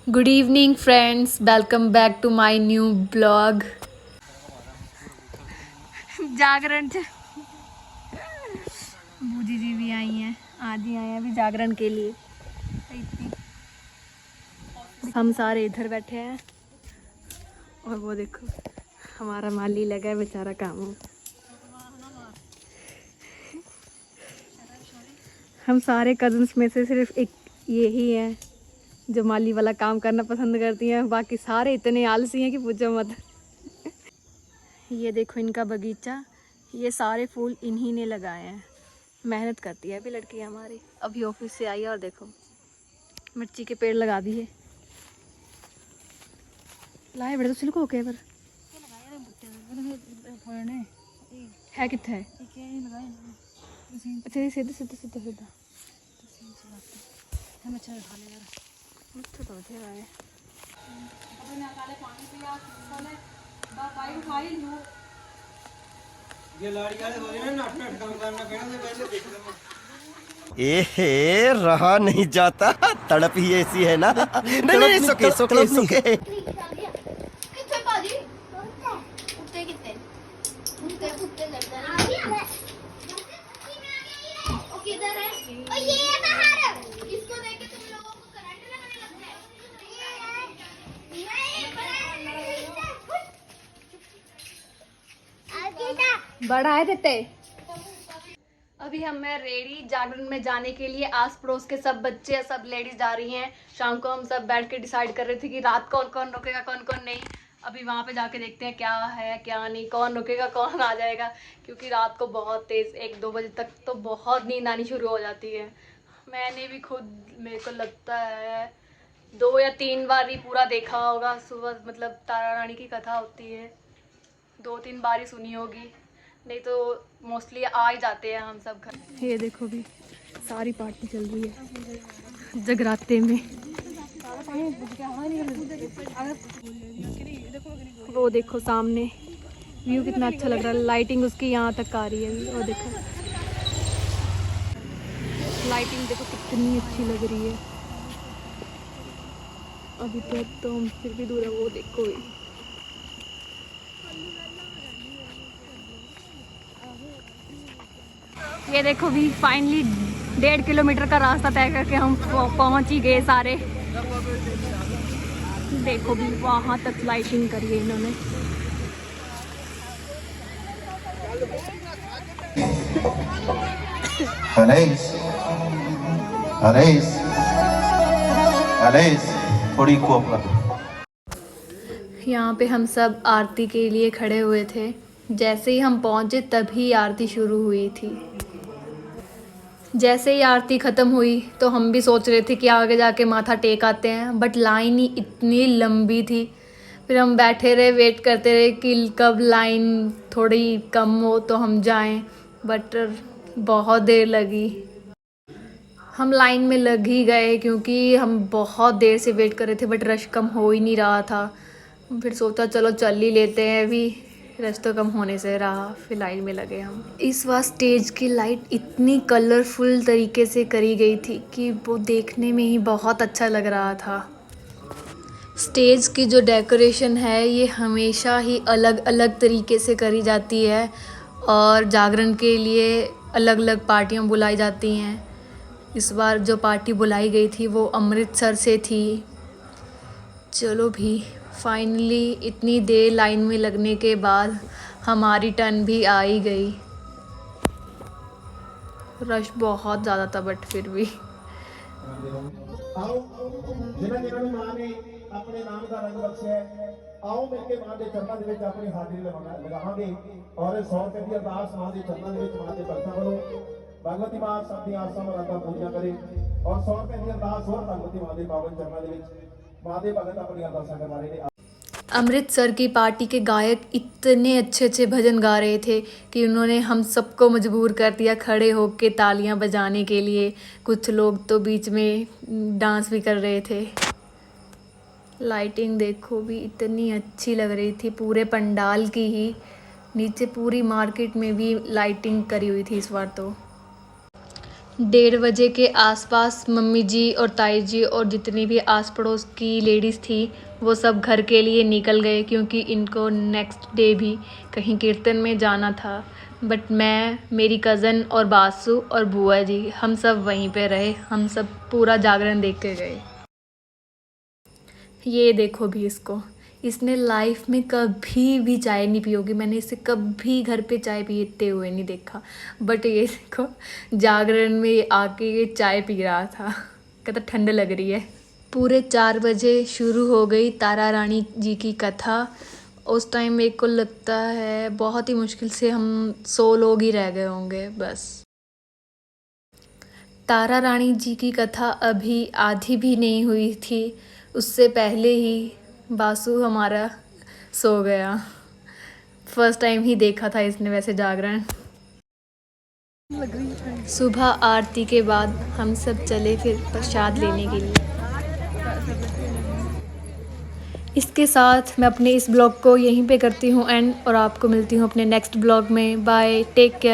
Good evening, friends. Welcome back to my new blog. जागरण बूजी जी भी आई हैं, आदि आए हैं अभी जागरण के लिए। हम सारे इधर बैठे हैं और वो देखो हमारा माली लगा है बेचारा काम। हम सारे कजन्स में से सिर्फ एक यही है जो माली वाला काम करना पसंद करती हैं, बाकी सारे इतने आलसी हैं कि पूछो मत। ये देखो इनका बगीचा, ये सारे फूल इन्हीं ने लगाए हैं। मेहनत करती है अभी लड़की हमारी, अभी ऑफिस से आई है और देखो मिर्ची के पेड़ लगा दिए। लाए बड़े तो सिल्को के पर है कितना है। अच्छा सीधा सीधा सीधा सीधा तो बथेरा है। ए रहा नहीं जाता, तड़प ही ऐसी है ना। नहीं नहीं सुके सुके सुके। बड़ा है देते। अभी हम मैं रेडी जागरण में जाने के लिए। आस पड़ोस के सब बच्चे सब लेडीज जा रही हैं। शाम को हम सब बैठ के डिसाइड कर रहे थे कि रात कौन कौन रुकेगा कौन कौन नहीं। अभी वहाँ पे जाके देखते हैं क्या है क्या नहीं, कौन रुकेगा कौन आ जाएगा, क्योंकि रात को बहुत तेज़ 1-2 बजे तक तो बहुत नींद आनी शुरू हो जाती है। मैंने भी खुद, मेरे को लगता है 2 या 3 बार ही पूरा देखा होगा। सुबह मतलब तारा रानी की कथा होती है, 2-3 बार ही सुनी होगी, नहीं तो मोस्टली आ ही जाते हैं हम सब घर। ये देखो भी सारी पार्टी चल रही है जगराते में। वो देखो सामने व्यू कितना अच्छा लग रहा है, लाइटिंग उसकी यहाँ तक आ रही है अभी। और देखो लाइटिंग देखो कितनी अच्छी लग रही है। अभी तो हम फिर भी दूर है, वो देखो भी। ये देखो भी फाइनली 1.5 किलोमीटर का रास्ता तय करके हम पहुंच ही गए सारे। देखो भी वहां तक लाइटिंग करी है इन्होंने। अनैस, अनैस, अनैस, थोड़ी कोपरा। यहाँ पे हम सब आरती के लिए खड़े हुए थे। जैसे ही हम पहुँचे तभी आरती शुरू हुई थी। जैसे ही आरती ख़त्म हुई तो हम भी सोच रहे थे कि आगे जाके माथा टेक आते हैं, बट लाइन ही इतनी लंबी थी। फिर हम बैठे रहे, वेट करते रहे कि कब लाइन थोड़ी कम हो तो हम जाएं, बट बहुत देर लगी। हम लाइन में लग ही गए क्योंकि हम बहुत देर से वेट कर रहे थे, बट रश कम हो ही नहीं रहा था। फिर सोचा चलो चल ही लेते हैं, अभी रश तो कम होने से रहा, फिर लाइन में लगे हम। इस बार स्टेज की लाइट इतनी कलरफुल तरीके से करी गई थी कि वो देखने में ही बहुत अच्छा लग रहा था। स्टेज की जो डेकोरेशन है ये हमेशा ही अलग अलग तरीके से करी जाती है और जागरण के लिए अलग अलग पार्टियाँ बुलाई जाती हैं। इस बार जो पार्टी बुलाई गई थी वो अमृतसर से थी। चलो भी फाइनली इतनी देर लाइन में लगने के बाद हमारी टर्न भी आ ही गई। रश बहुत ज़्यादा था बट फिर भी। आओ जिन्हां जिन्हां नूं मां ने अपने नाम का रंग बख्शिया है, आओ मिलके मां के चरणों दे विच अपनी हाजिरी लगावांगे और 100 रुपए की अरदास मां के चरणों दे विच मां के भगतां वल्लों भगवती मां सब दी आसां मुरादां पूरीआं करे और 100 रुपए की अरदास होर भगवती मां के पावन चरणों दे विच मां दे भगत अपनी अरदासां करवा रहे ने। अमृतसर की पार्टी के गायक इतने अच्छे अच्छे भजन गा रहे थे कि उन्होंने हम सबको मजबूर कर दिया खड़े होकर तालियां बजाने के लिए। कुछ लोग तो बीच में डांस भी कर रहे थे। लाइटिंग देखो भी इतनी अच्छी लग रही थी, पूरे पंडाल की ही, नीचे पूरी मार्केट में भी लाइटिंग करी हुई थी इस बार तो। 1:30 बजे के आसपास मम्मी जी और ताई जी और जितनी भी आस पड़ोस की लेडीज़ थी वो सब घर के लिए निकल गए, क्योंकि इनको नेक्स्ट डे भी कहीं कीर्तन में जाना था। बट मैं, मेरी कज़न और बासु और बुआ जी, हम सब वहीं पे रहे। हम सब पूरा जागरण देख के गए। ये देखो भी इसको, इसने लाइफ में कभी भी चाय नहीं पी होगी। मैंने इसे कभी घर पे चाय पीते हुए नहीं देखा, बट ये देखो जागरण में आके ये चाय पी रहा था। कहता ठंड लग रही है। पूरे 4 बजे शुरू हो गई तारा रानी जी की कथा। उस टाइम मेरे को लगता है बहुत ही मुश्किल से हम 100 लोग ही रह गए होंगे बस। तारा रानी जी की कथा अभी आधी भी नहीं हुई थी, उससे पहले ही बासु हमारा सो गया। फर्स्ट टाइम ही देखा था इसने वैसे जागरण। सुबह आरती के बाद हम सब चले फिर प्रसाद लेने के लिए। इसके साथ मैं अपने इस ब्लॉग को यहीं पे करती हूँ एंड, और आपको मिलती हूँ अपने नेक्स्ट ब्लॉग में। Bye, take care.